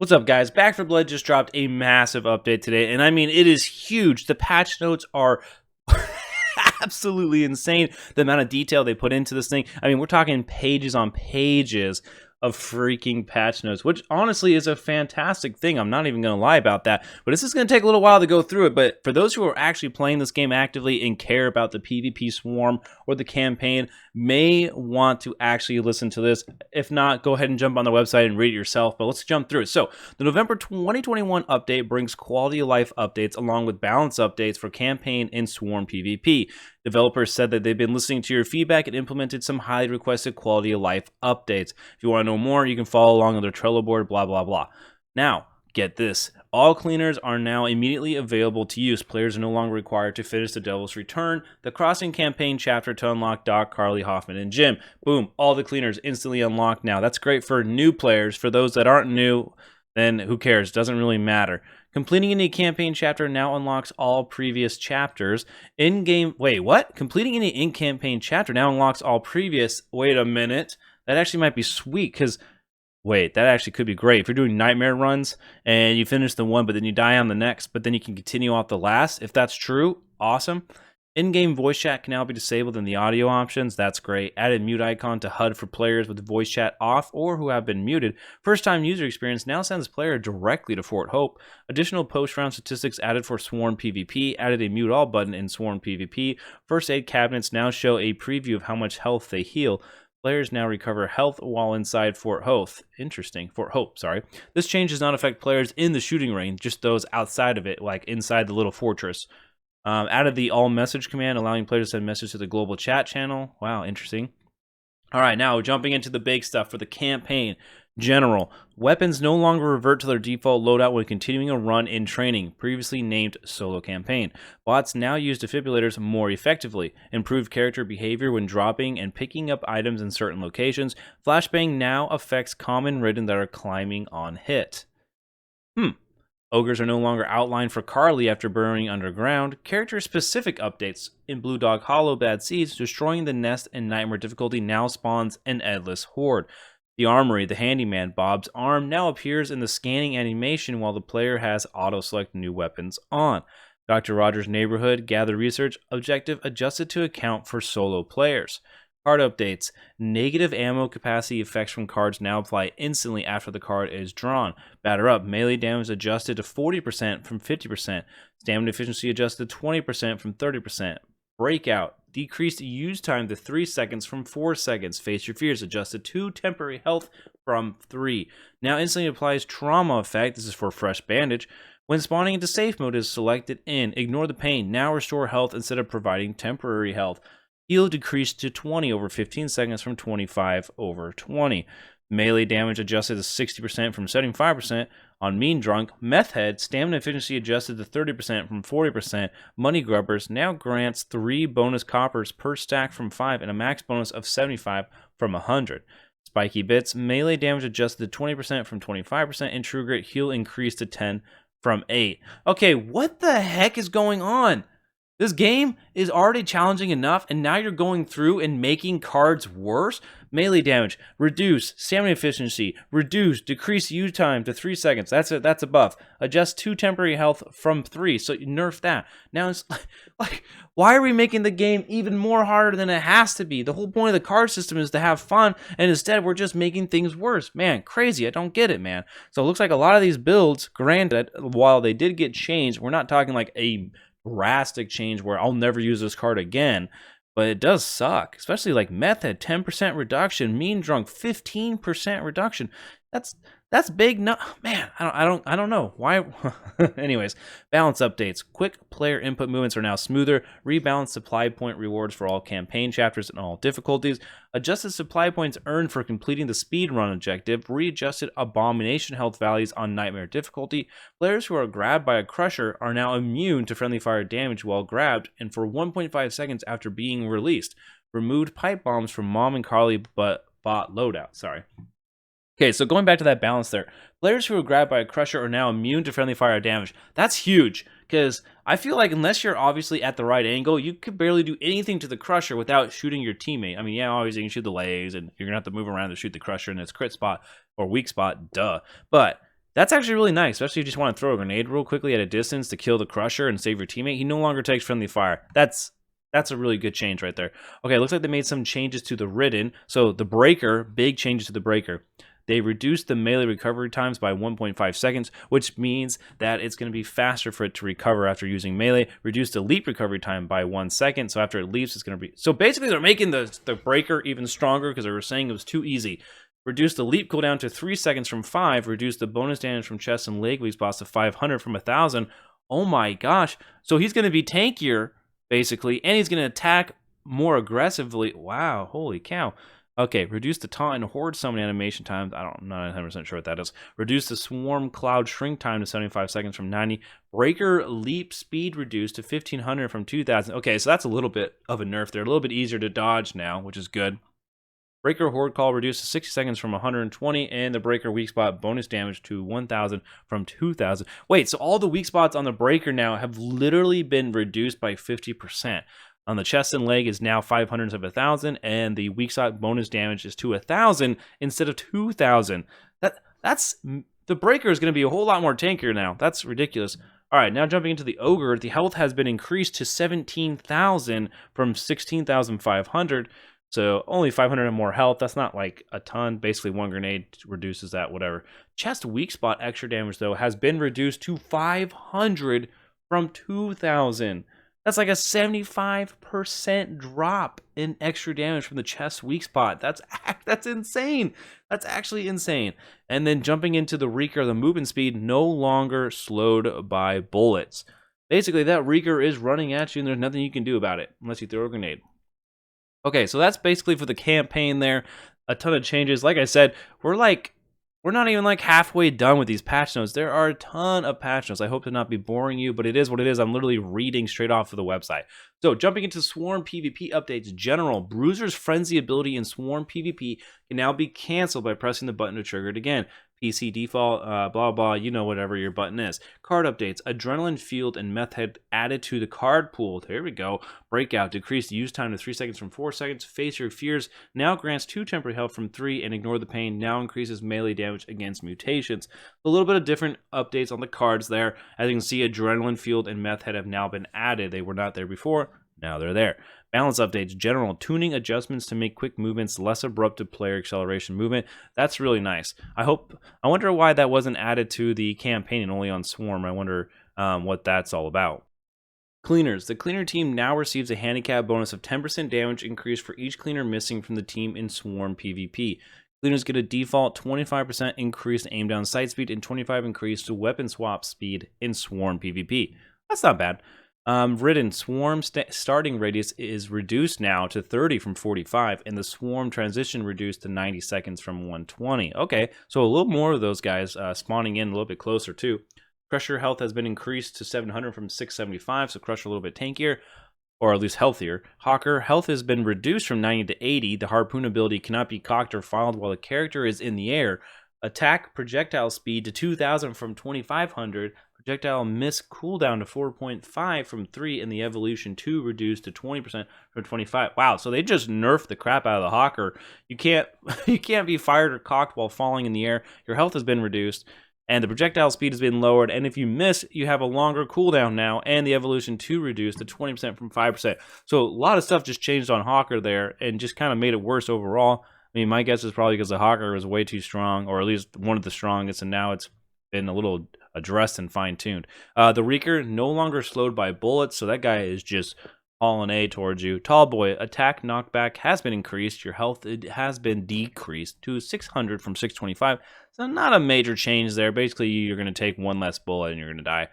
What's up, guys? Back for Blood just dropped a massive update today, and I mean, it is huge. The patch notes are absolutely insane. The amount of detail they put into this thing. I mean, we're talking pages on pages of freaking patch notes, which honestly is a fantastic thing. I'm not even going to lie about that, but this is going to take a little while to go through it. But for those who are actually playing this game actively and care about the PvP swarm or the campaign, may want to actually listen to this. If not, go ahead and jump on the website and read it yourself, but let's jump through it. So the November 2021 update brings quality of life updates along with balance updates for campaign and swarm PvP. Developers said that they've been listening to your feedback and implemented some highly requested quality of life updates. If you want to know more, you can follow along on their Trello board, blah, blah, blah. Now, get this. All cleaners are now immediately available to use. Players are no longer required to finish the Devil's Return, the Crossing campaign chapter to unlock Doc, Carly, Hoffman, and Jim. Boom, all the cleaners instantly unlocked now. That's great for new players. For those that aren't new, then who cares? Doesn't really matter. Completing any campaign chapter now unlocks all previous chapters. In-game... Wait, what? Completing any in-campaign chapter now unlocks all previous... Wait a minute. That actually might be sweet, because... Wait, that actually could be great. If you're doing nightmare runs, and you finish the one, but then you die on the next, but then you can continue off the last. If that's true, awesome. In-game voice chat can now be disabled in the audio options. That's great. Added mute icon to HUD for players with voice chat off or who have been muted. First-time user experience now sends player directly to Fort Hope. Additional post-round statistics added for Swarm PvP. Added a mute all button in Swarm PvP. First aid cabinets now show a preview of how much health they heal. Players now recover health while inside Fort Hope. Interesting. Fort Hope, sorry. This change does not affect players in the shooting range, just those outside of it, like inside the little fortress. Added the all message command, allowing players to send messages to the global chat channel. Wow, interesting. All right, now jumping into the big stuff for the campaign. General. Weapons no longer revert to their default loadout when continuing a run in training, previously named solo campaign. Bots now use defibrillators more effectively. Improved character behavior when dropping and picking up items in certain locations. Flashbang now affects common ridden that are climbing on hit. Ogres are no longer outlined for Carly after burrowing underground. Character-specific updates. In Blue Dog Hollow Bad Seeds, destroying the nest in Nightmare difficulty now spawns an Endless Horde. The Armory, the Handyman, Bob's arm, now appears in the scanning animation while the player has auto-select new weapons on. Dr. Rogers' Neighborhood, Gather Research, objective adjusted to account for solo players. Card updates. Negative ammo capacity effects from cards now apply instantly after the card is drawn. Batter up. Melee damage adjusted to 40% from 50%. Stamina efficiency adjusted to 20% from 30%. Breakout. Decreased use time to 3 seconds from 4 seconds. Face Your Fears adjusted to temporary health from 3. Now instantly applies trauma effect. This is for fresh bandage. When spawning into safe mode is selected in. Ignore the pain. Now restore health instead of providing temporary health. Heal decreased to 20 over 15 seconds from 25 over 20. Melee damage adjusted to 60% from 75%. On Mean Drunk, Meth Head, stamina efficiency adjusted to 30% from 40%. Money Grubbers now grants 3 bonus coppers per stack from 5 and a max bonus of 75 from 100. Spiky Bits, melee damage adjusted to 20% from 25%. And True Grit, heal increased to 10 from 8. Okay, what the heck is going on? This game is already challenging enough, and now you're going through and making cards worse? Melee damage, reduce. Stamina efficiency, reduce. Decrease use time to 3 seconds. That's a buff. Adjust 2 temporary health from 3, so you nerf that. Now it's like, why are we making the game even more harder than it has to be? The whole point of the card system is to have fun, and instead we're just making things worse. Man, crazy. I don't get it, man. So it looks like a lot of these builds, granted, while they did get changed, we're not talking like a drastic change where I'll never use this card again, but it does suck, especially like Method 10% reduction, Mean Drunk 15% reduction. That's big. No, man, I don't know why. Anyways, balance updates. Quick player input movements are now smoother. Rebalance supply point rewards for all campaign chapters and all difficulties. Adjusted supply points earned for completing the speed run objective. Readjusted abomination health values on nightmare difficulty. Players who are grabbed by a crusher are now immune to friendly fire damage while grabbed and for 1.5 seconds after being released. Removed pipe bombs from Mom and Carly but bot loadout. Sorry. Okay, so going back to that balance there, players who are grabbed by a crusher are now immune to friendly fire damage. That's huge, because I feel like unless you're obviously at the right angle, you could barely do anything to the crusher without shooting your teammate. I mean, yeah, obviously you can shoot the legs, and you're going to have to move around to shoot the crusher in its crit spot or weak spot, duh. But That's actually really nice, especially if you just want to throw a grenade real quickly at a distance to kill the Crusher and save your teammate. He no longer takes friendly fire. That's a really good change right there. Okay, it looks like they made some changes to the Ridden. So the Breaker, big changes to the Breaker. They reduced the melee recovery times by 1.5 seconds, which means that it's going to be faster for it to recover after using melee. Reduced the leap recovery time by 1 second, so after it leaps, it's going to be... So basically, they're making the Breaker even stronger because they were saying it was too easy. Reduce the leap cooldown to 3 seconds from 5. Reduce the bonus damage from chest and leg weak spots to 500 from 1,000. Oh my gosh. So he's going to be tankier, basically, and he's going to attack more aggressively. Wow, holy cow. Okay, reduce the taunt and horde summon animation time. I'm not 100% sure what that is. Reduce the swarm cloud shrink time to 75 seconds from 90. Breaker leap speed reduced to 1,500 from 2,000. Okay, so that's a little bit of a nerf there. A little bit easier to dodge now, which is good. Breaker horde call reduced to 60 seconds from 120, and the breaker weak spot bonus damage to 1,000 from 2,000. Wait, so all the weak spots on the breaker now have literally been reduced by 50%. On the chest and leg is now 500 instead of 1,000, and the weak spot bonus damage is to 1,000 instead of 2,000. That's the breaker is going to be a whole lot more tankier now. That's ridiculous. All right, now jumping into the ogre, the health has been increased to 17,000 from 16,500. So only 500 more health. That's not like a ton. Basically, one grenade reduces that, whatever. Chest weak spot extra damage, though, has been reduced to 500 from 2,000. That's like a 75% drop in extra damage from the chest weak spot. That's insane. That's actually insane. And then jumping into the Reeker, the movement speed no longer slowed by bullets. Basically, that Reeker is running at you, and there's nothing you can do about it unless you throw a grenade. Okay, so that's basically for the campaign there. A ton of changes. Like I said, we're not even like halfway done with these patch notes. There are a ton of patch notes. I hope to not be boring you, but it is what it is. I'm literally reading straight off of the website. So jumping into Swarm PvP updates, general, Bruiser's Frenzy ability in Swarm PvP can now be canceled by pressing the button to trigger it again. PC default, blah, blah, you know, whatever your button is. Card updates, Adrenaline Field and Meth Head added to the card pool. There we go. Breakout, decreased use time to 3 seconds from 4 seconds. Face Your Fears now grants 2 temporary health from 3, and Ignore the Pain now increases melee damage against mutations. A little bit of different updates on the cards there. As you can see, Adrenaline Field and Meth Head have now been added. They were not there before. Now they're there. Balance updates, general, tuning adjustments to make quick movements less abrupt to player acceleration movement. That's really nice. I wonder why that wasn't added to the campaign and only on Swarm. I wonder what that's all about. Cleaners. The cleaner team now receives a handicap bonus of 10% damage increase for each cleaner missing from the team in Swarm PvP. Cleaners get a default 25% increase to aim down sight speed and 25% increase to weapon swap speed in Swarm PvP. That's not bad. Ridden Swarm starting radius is reduced now to 30 from 45, and the Swarm transition reduced to 90 seconds from 120. Okay, so a little more of those guys spawning in a little bit closer too. Crusher health has been increased to 700 from 675, so Crusher a little bit tankier, or at least healthier. Hawker health has been reduced from 90 to 80. The Harpoon ability cannot be cocked or fired while the character is in the air. Attack projectile speed to 2,000 from 2,500. Projectile miss cooldown to 4.5 from 3, and the evolution 2 reduced to 20% from 25. Wow, so they just nerfed the crap out of the Hawker. You can't be fired or cocked while falling in the air. Your health has been reduced, and the projectile speed has been lowered, and if you miss, you have a longer cooldown now, and the evolution 2 reduced to 20% from 5%. So a lot of stuff just changed on Hawker there, and just kind of made it worse overall. I mean, my guess is probably because the Hawker was way too strong, or at least one of the strongest, and now it's been a little addressed and fine-tuned. The Reeker no longer slowed by bullets, so that guy is just hauling A towards you. Tall Boy, attack knockback has been increased. Your health has been decreased to 600 from 625. So not a major change there. Basically, you're going to take one less bullet and you're going to die.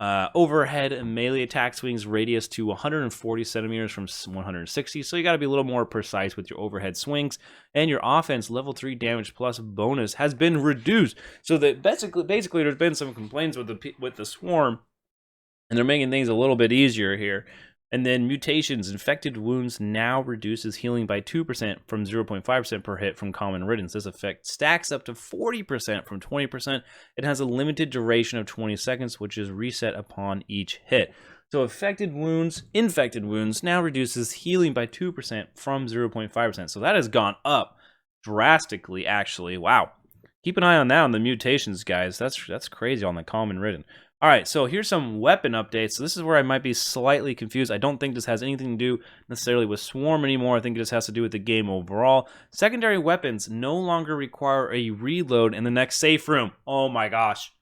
Overhead melee attack swings radius to 140 centimeters from 160, so you got to be a little more precise with your overhead swings. And your offense level 3 damage plus bonus has been reduced. So that basically there's been some complaints with the Swarm, and they're making things a little bit easier here. And then mutations, infected wounds now reduces healing by 2% from 0.5% per hit from common riddance. This effect stacks up to 40% from 20%. It has a limited duration of 20 seconds, which is reset upon each hit. So infected wounds now reduces healing by 2% from 0.5%. So that has gone up drastically, actually. Wow. keep an eye on that on the mutations, guys. That's crazy on the common ridden. All right, so here's some weapon updates. So this is where I might be slightly confused. I don't think this has anything to do necessarily with Swarm anymore. I think it just has to do with the game overall. Secondary weapons no longer require a reload in the next safe room. Oh my gosh.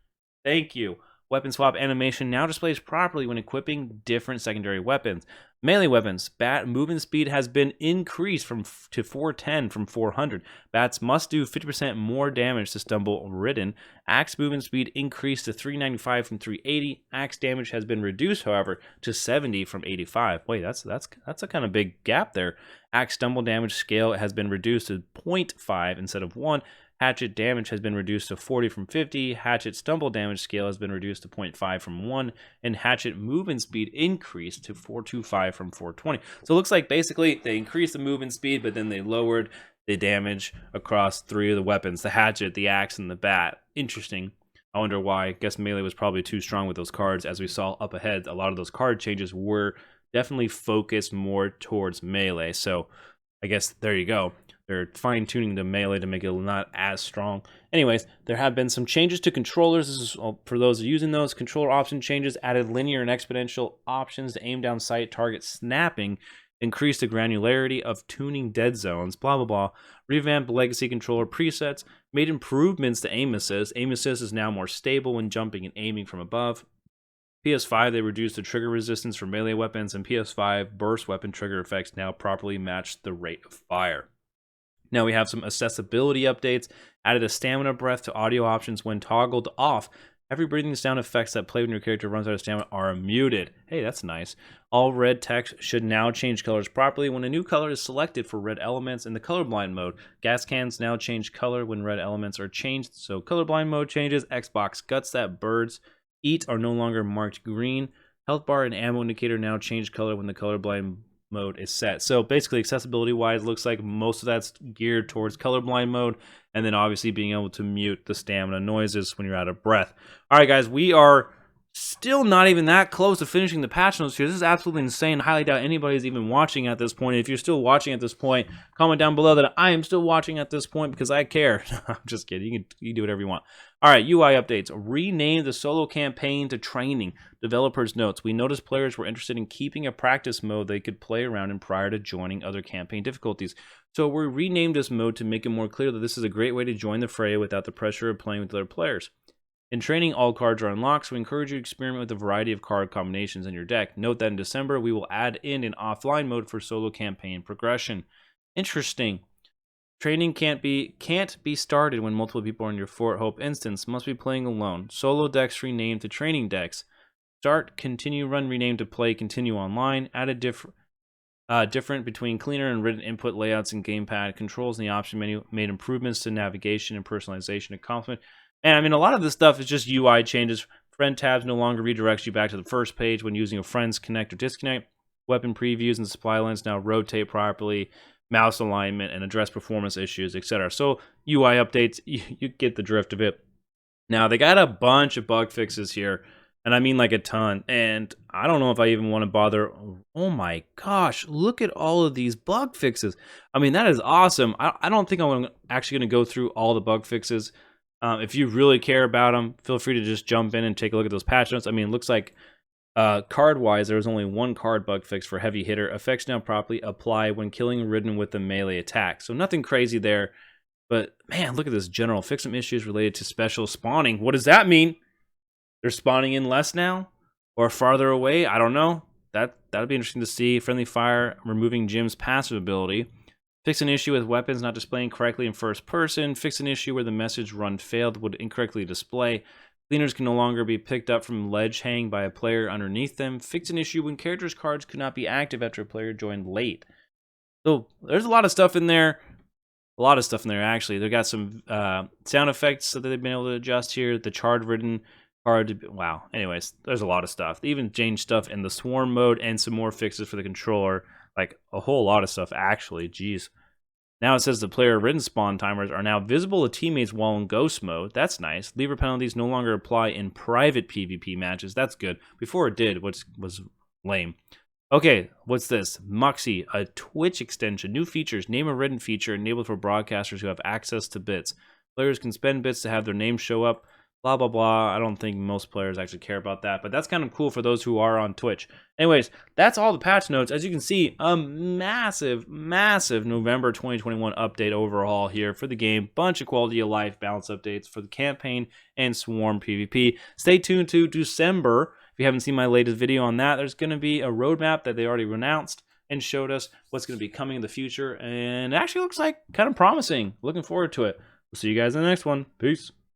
Thank you. Weapon swap animation now displays properly when equipping different secondary weapons. Melee weapons. Bat movement speed has been increased to 410 from 400. Bats must do 50% more damage to stumble ridden. Axe movement speed increased to 395 from 380. Axe damage has been reduced, however, to 70 from 85. Wait, that's a kind of big gap there. Axe stumble damage scale has been reduced to 0.5 instead of 1. Hatchet damage has been reduced to 40 from 50. Hatchet stumble damage scale has been reduced to 0.5 from 1. And hatchet movement speed increased to 425 from 420. So it looks like basically they increased the movement speed, but then they lowered the damage across 3 of the weapons. The hatchet, the axe, and the bat. Interesting. I wonder why. I guess melee was probably too strong with those cards. As we saw up ahead, a lot of those card changes were definitely focused more towards melee. So I guess there you go. They're fine-tuning the melee to make it not as strong. Anyways, there have been some changes to controllers. This is for those using those. Controller option changes added linear and exponential options to aim down sight, target snapping, increase the granularity of tuning dead zones, blah, blah, blah. Revamped legacy controller presets, made improvements to aim assist. Aim assist is now more stable when jumping and aiming from above. PS5, they reduced the trigger resistance for melee weapons, and PS5 burst weapon trigger effects now properly match the rate of fire. Now we have some accessibility updates. Added a stamina breath to audio options when toggled off. Every breathing sound effects that play when your character runs out of stamina are muted. Hey, that's nice. All red text should now change colors properly when a new color is selected for red elements in the colorblind mode. Gas cans now change color when red elements are changed, so colorblind mode changes. Xbox guts that birds eat are no longer marked green. Health bar and ammo indicator now change color when the colorblind mode is set. So basically, accessibility wise, looks like most of that's geared towards colorblind mode, and then obviously being able to mute the stamina noises when you're out of breath. All right, guys, we are still not even that close to finishing the patch notes here. This is absolutely insane. I highly doubt anybody's even watching at this point. If you're still watching at this point, comment down below that I am still watching at this point because I care. I'm just kidding. You can do whatever you want. All right, UI updates. Rename the solo campaign to training. Developers notes. We noticed players were interested in keeping a practice mode they could play around in prior to joining other campaign difficulties. So we renamed this mode to make it more clear that this is a great way to join the fray without the pressure of playing with other players. In training, all cards are unlocked, so we encourage you to experiment with a variety of card combinations in your deck. Note that in December, we will add in an offline mode for solo campaign progression. Interesting. Training can't be started when multiple people are in your Fort Hope instance. Must be playing alone. Solo decks renamed to training decks. Start, continue, run, renamed to play, continue online. Added different between cleaner and written input layouts and gamepad controls in the option menu. Made improvements to navigation and personalization to complement. And I mean, a lot of this stuff is just UI changes. Friend tabs no longer redirects you back to the first page when using a friend's connect or disconnect. Weapon previews and supply lines now rotate properly. Mouse alignment and address performance issues, etc. So UI updates, you get the drift of it. Now, they got a bunch of bug fixes here, and I mean like a ton. And I don't know if I even want to bother. Oh my gosh, look at all of these bug fixes. I mean, that is awesome. I don't think I'm actually going to go through all the bug fixes. If you really care about them, feel free to just jump in and take a look at those patch notes. I mean, it looks like card-wise, there was only one card bug fix for heavy hitter. Effects now properly apply when killing ridden with a melee attack. So nothing crazy there. But man, look at this general. Fix some issues related to special spawning. What does that mean? They're spawning in less now? Or farther away? I don't know. That'd be interesting to see. Friendly fire, removing Jim's passive ability. Fix an issue with weapons not displaying correctly in first person. Fix an issue where the message run failed would incorrectly display. Cleaners can no longer be picked up from ledge hang by a player underneath them. Fix an issue when characters' cards could not be active after a player joined late. So there's a lot of stuff in there. A lot of stuff in there, actually. They've got some sound effects that they've been able to adjust here. The charred ridden card. Wow. Anyways, there's a lot of stuff. They even changed stuff in the swarm mode and some more fixes for the controller. Like a whole lot of stuff, actually. Jeez. Now it says the player ridden spawn timers are now visible to teammates while in ghost mode. That's nice. Lever penalties no longer apply in private PvP matches. That's good. Before it did, which was lame. Okay, what's this? Moxie, a Twitch extension. New features. Name a ridden feature enabled for broadcasters who have access to bits. Players can spend bits to have their name show up. Blah, blah, blah. I don't think most players actually care about that, but that's kind of cool for those who are on Twitch. Anyways, that's all the patch notes. As you can see, a massive, massive November 2021 update overhaul here for the game. Bunch of quality of life balance updates for the campaign and Swarm PvP. Stay tuned to December. If you haven't seen my latest video on that, there's going to be a roadmap that they already announced and showed us what's going to be coming in the future, and it actually looks like kind of promising. Looking forward to it. We'll see you guys in the next one. Peace.